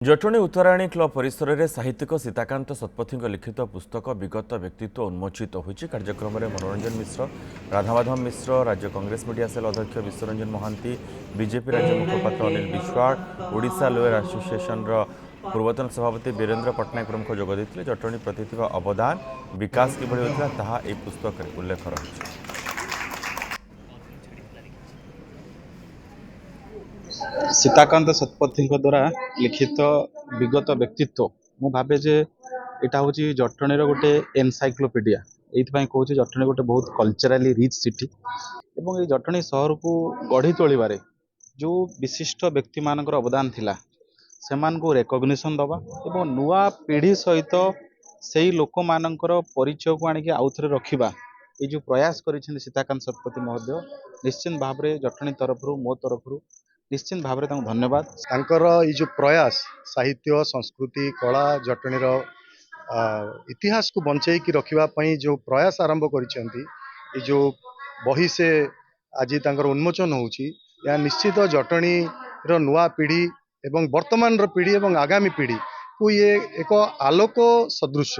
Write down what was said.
Jatni Uttarayani club परिसर में साहित्यिक सीताकांत शतपथी लिखित पुस्तक विगत व्यक्तित्व उन्मोचित होती। कार्यक्रम में मनोरंजन मिश्र, राधामाधव मिश्र, राज्य कांग्रेस मीडिया सेल अध्यक्ष विश्वरंजन महांती, बीजेपी राज्य मुखपात्र अनिल विश्वाल, ओडिशा लोयर एसोसिएशन पूर्वतन सभापति वीरेन्द्र पट्टनायक प्रमुख जोगदे। जटणी प्रति अवदान विकास किभली होता ताहा एही पुस्तक में उल्लेख रही। सीताकांत शतपथी द्वारा लिखित विगत व्यक्तित्व मु भावे जे यहाँ हूँ जटणीर गोटे एनसाइक्लोपीडिया। ये कहूँ जटणी गोटे बहुत कल्चराली रिच सिटी और ये जटणी सहर को गढ़ी तोड़े जो विशिष्ट व्यक्ति मान अवदान थिला से रेकग्निशन दबा और नुआ पीढ़ी सहित से लोक मान परिचय को आणिक आउ थे रखा ये जो प्रयास कर सीताकांत शतपथी महोदय निश्चित भाव में जटणी तरफ मो तरफ निश्चित भाव में धन्यवाद। तांकर ये जो प्रयास साहित्य संस्कृति कला जटणीर इतिहास को बंचई की रखापी जो प्रयास आरंभ कर जो बही से आज उन्मोचन होया निश्चित जटणीर नुआ पीढ़ी एवं वर्तमान पीढ़ी एवं आगामी पीढ़ी को ये एक आलोक सदृश।